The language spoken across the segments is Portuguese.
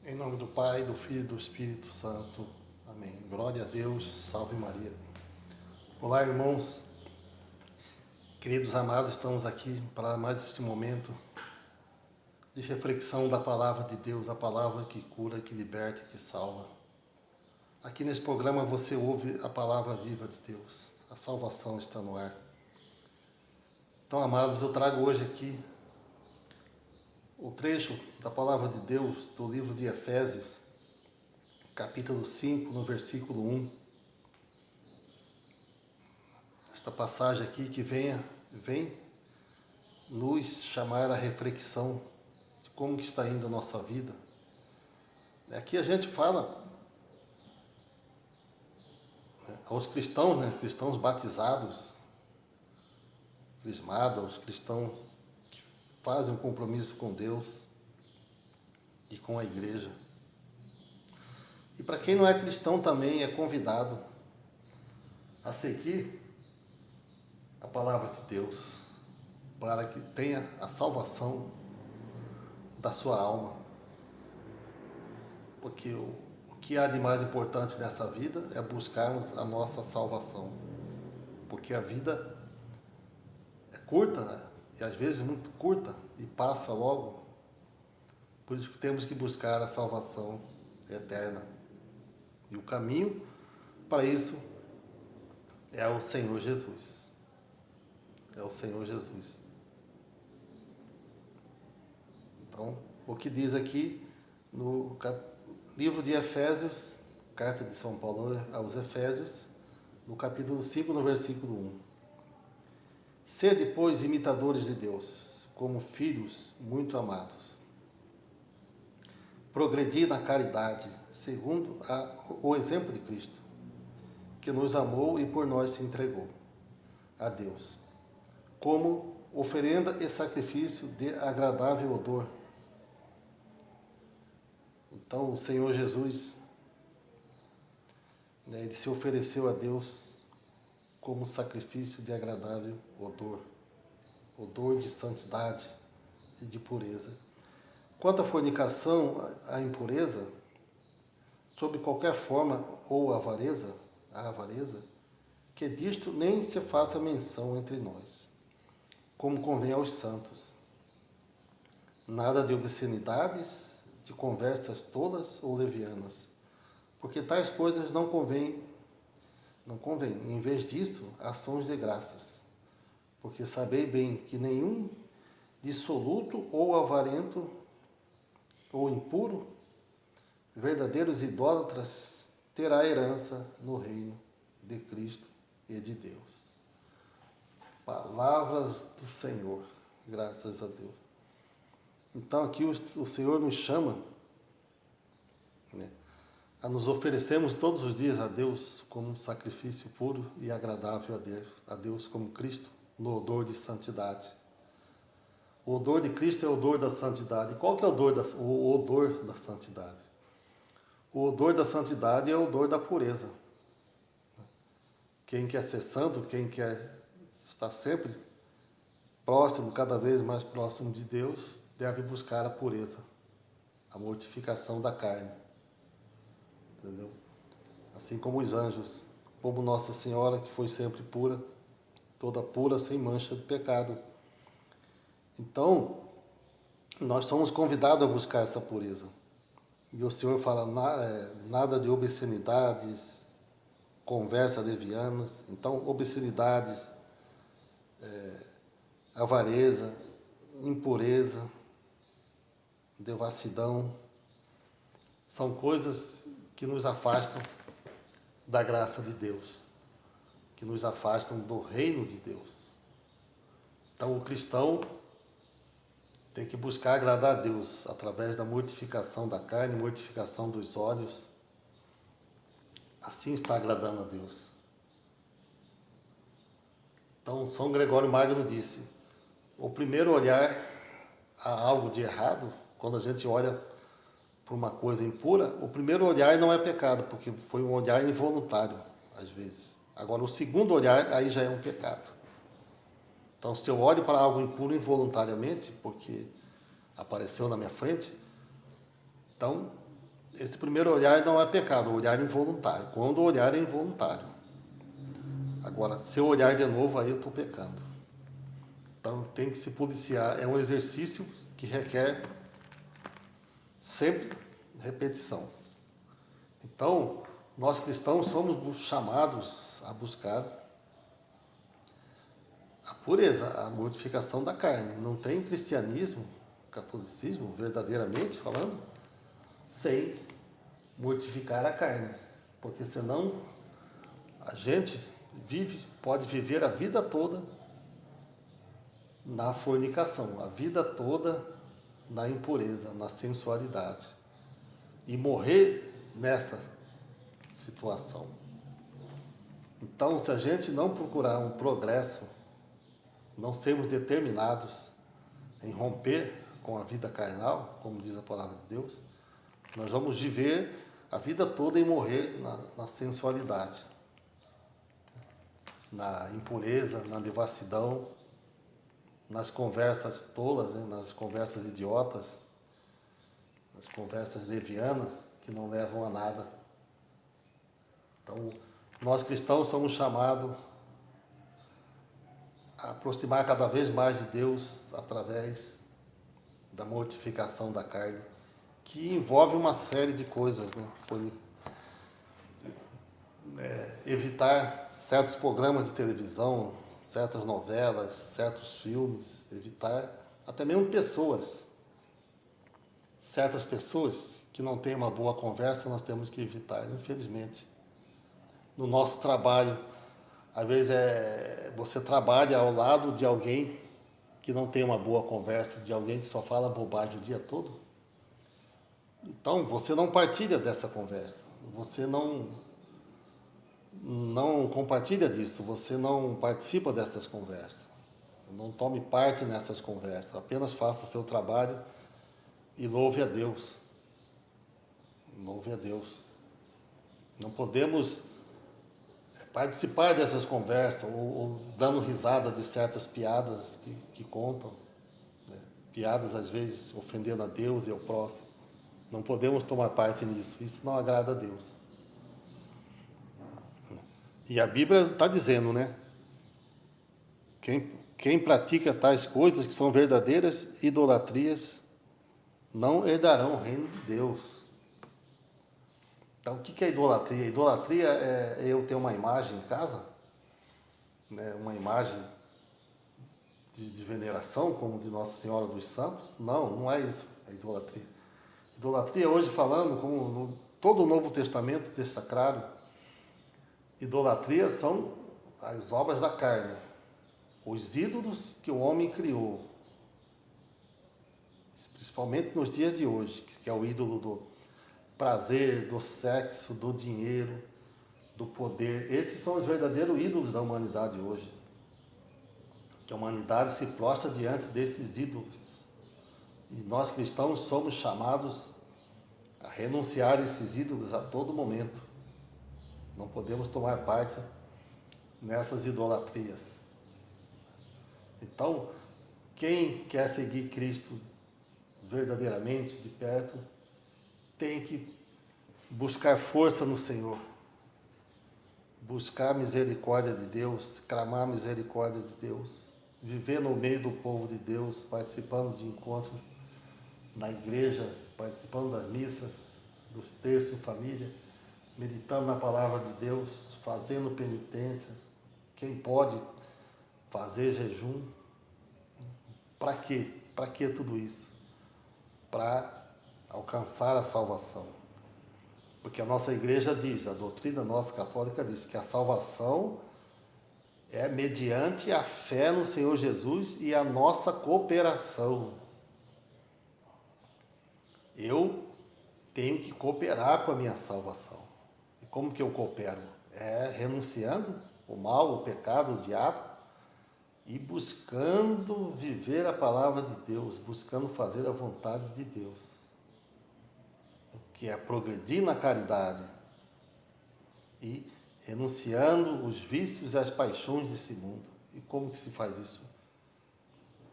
Em nome do Pai, do Filho e do Espírito Santo. Amém. Glória a Deus, salve Maria. Olá, irmãos. Queridos amados, estamos aqui para mais este momento de reflexão da palavra de Deus, a palavra que cura, que liberta, que salva. Aqui nesse programa você ouve a palavra viva de Deus. A salvação está no ar. Então, amados, eu trago hoje aqui o trecho da palavra de Deus do livro de Efésios, capítulo 5, no versículo 1. Esta passagem aqui que vem nos chamar à reflexão de como que está indo a nossa vida. Aqui a gente fala aos cristãos, cristãos batizados, crismados, aos cristãos que fazem um compromisso com Deus e com a igreja. E para quem não é cristão também é convidado a seguir a palavra de Deus, para que tenha a salvação da sua alma. Porque o que há de mais importante nessa vida é buscarmos a nossa salvação. Porque a vida é curta, e às vezes muito curta, e passa logo. Por isso que temos que buscar a salvação eterna. E o caminho para isso é o Senhor Jesus. É o Senhor Jesus. Então, o que diz aqui no livro de Efésios, carta de São Paulo aos Efésios, no capítulo 5, no versículo 1. Sede, pois, imitadores de Deus, como filhos muito amados. Progredi na caridade, segundo o exemplo de Cristo, que nos amou e por nós se entregou a Deus, como oferenda e sacrifício de agradável odor. Então, o Senhor Jesus, ele se ofereceu a Deus como sacrifício de agradável odor, odor de santidade e de pureza. Quanto à fornicação, à impureza, sob qualquer forma, ou a avareza, que disto nem se faça menção entre nós, como convém aos santos. Nada de obscenidades, de conversas tolas ou levianas, porque tais coisas não convém. Em vez disso, ações de graças, porque sabei bem que nenhum dissoluto ou avarento ou impuro, verdadeiros idólatras, terá herança no reino de Cristo e de Deus. Palavras do Senhor, graças a Deus. Então aqui o Senhor nos chama a nos oferecermos todos os dias a Deus como um sacrifício puro e agradável a Deus como Cristo, no odor de santidade. O odor de Cristo é o odor da santidade. Qual que é o odor da santidade? O odor da santidade é o odor da pureza. Quem quer ser santo, quem quer estar sempre próximo, cada vez mais próximo de Deus, deve buscar a pureza, a mortificação da carne. Entendeu? Assim como os anjos, como Nossa Senhora, que foi sempre pura, toda pura, sem mancha de pecado. Então, nós somos convidados a buscar essa pureza. E o Senhor fala nada de obscenidades, conversas levianas. Então, obscenidades, avareza, impureza, devassidão, são coisas que nos afastam da graça de Deus, que nos afastam do reino de Deus. Então, o cristão tem que buscar agradar a Deus através da mortificação da carne, mortificação dos olhos. Assim está agradando a Deus. Então, São Gregório Magno disse, o primeiro olhar a algo de errado, quando a gente olha para uma coisa impura, o primeiro olhar não é pecado, porque foi um olhar involuntário, às vezes. Agora, o segundo olhar, aí já é um pecado. Então, se eu olho para algo impuro involuntariamente, porque apareceu na minha frente, então, esse primeiro olhar não é pecado, o olhar involuntário. Quando o olhar é involuntário. Agora, se eu olhar de novo, aí eu estou pecando. Então, tem que se policiar. É um exercício que requer sempre repetição. Então, nós cristãos somos chamados a buscar a pureza, a mortificação da carne. Não tem cristianismo, catolicismo, verdadeiramente falando, sem mortificar a carne. Porque senão a gente pode viver a vida toda na fornicação, a vida toda na impureza, na sensualidade. E morrer nessa situação. Então, se a gente não procurar um progresso, não sermos determinados em romper com a vida carnal, como diz a palavra de Deus, nós vamos viver a vida toda e morrer na sensualidade, na impureza, na devassidão, nas conversas tolas, né? Nas conversas idiotas, nas conversas levianas que não levam a nada. Então, nós cristãos somos chamados a aproximar cada vez mais de Deus através da mortificação da carne, que envolve uma série de coisas, né? Evitar certos programas de televisão, certas novelas, certos filmes, evitar até mesmo pessoas. Certas pessoas que não têm uma boa conversa, nós temos que evitar, infelizmente. No nosso trabalho, às vezes você trabalha ao lado de alguém que não tem uma boa conversa, de alguém que só fala bobagem o dia todo. Então, você não partilha dessa conversa, você não compartilha disso, você não participa dessas conversas, não tome parte nessas conversas, apenas faça seu trabalho e louve a Deus. Louve a Deus. Não podemos participar dessas conversas ou dando risada de certas piadas que contam, né? Piadas às vezes ofendendo a Deus e ao próximo. Não podemos tomar parte nisso, isso não agrada a Deus. E a Bíblia está dizendo, né? Quem pratica tais coisas que são verdadeiras idolatrias não herdarão o reino de Deus. Então, o que é idolatria? Idolatria é eu ter uma imagem em casa, né? Uma imagem de veneração, como de Nossa Senhora dos Santos. Não é isso, é idolatria. Idolatria, hoje falando, como todo o Novo Testamento dessacrado, idolatria são as obras da carne, os ídolos que o homem criou, principalmente nos dias de hoje, que é o ídolo do prazer, do sexo, do dinheiro, do poder. Esses são os verdadeiros ídolos da humanidade hoje. Que a humanidade se prostra diante desses ídolos. E nós cristãos somos chamados a renunciar a esses ídolos a todo momento. Não podemos tomar parte nessas idolatrias. Então, quem quer seguir Cristo verdadeiramente, de perto, tem que buscar força no Senhor, buscar a misericórdia de Deus, clamar a misericórdia de Deus, viver no meio do povo de Deus, participando de encontros na igreja, participando das missas, dos terços em família, meditando na palavra de Deus, fazendo penitência. Quem pode fazer jejum. Para quê? Para que tudo isso? Para alcançar a salvação. Porque a nossa igreja diz, a doutrina nossa católica diz que a salvação é mediante a fé no Senhor Jesus e a nossa cooperação. Eu tenho que cooperar com a minha salvação. E como que eu coopero? É renunciando o mal, o pecado, o diabo, e buscando viver a palavra de Deus, buscando fazer a vontade de Deus, que é progredir na caridade e renunciando os vícios e as paixões desse mundo. E como que se faz isso?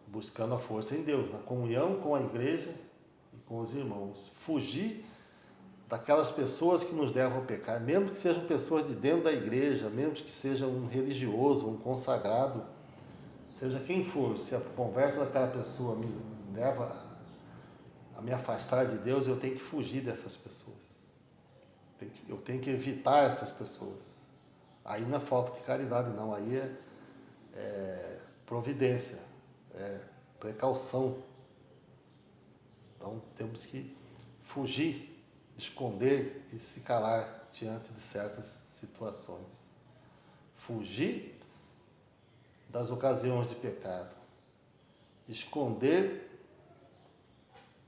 Buscando a força em Deus, na comunhão com a igreja e com os irmãos. Fugir daquelas pessoas que nos levam a pecar, mesmo que sejam pessoas de dentro da igreja, mesmo que seja um religioso, um consagrado, seja quem for, se a conversa daquela pessoa me leva a me afastar de Deus, eu tenho que fugir dessas pessoas. Eu tenho que evitar essas pessoas. Aí não é falta de caridade, não. Aí é providência, é precaução. Então temos que fugir, esconder e se calar diante de certas situações. Fugir das ocasiões de pecado. Esconder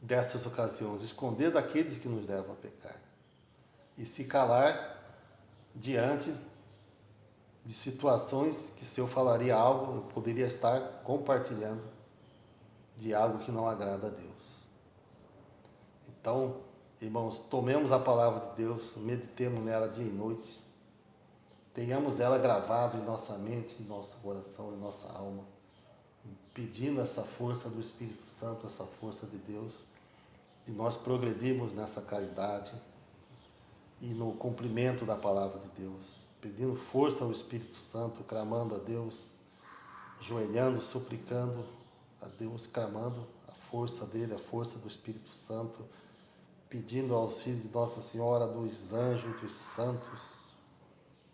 dessas ocasiões, esconder daqueles que nos levam a pecar. E se calar diante de situações que, se eu falaria algo, eu poderia estar compartilhando de algo que não agrada a Deus. Então, irmãos, tomemos a palavra de Deus, meditemos nela dia e noite, tenhamos ela gravada em nossa mente, em nosso coração, em nossa alma, pedindo essa força do Espírito Santo, essa força de Deus, e nós progredirmos nessa caridade e no cumprimento da palavra de Deus, pedindo força ao Espírito Santo, clamando a Deus, ajoelhando, suplicando a Deus, clamando a força dele, a força do Espírito Santo, pedindo o auxílio de Nossa Senhora, dos anjos, dos santos,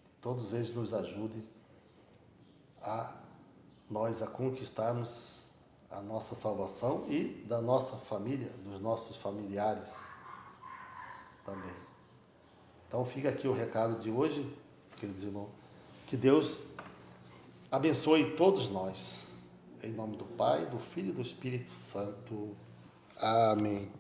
que todos eles nos ajudem a nós a conquistarmos a nossa salvação e da nossa família, dos nossos familiares também. Então fica aqui o recado de hoje, queridos irmãos, que Deus abençoe todos nós, em nome do Pai, do Filho e do Espírito Santo. Amém.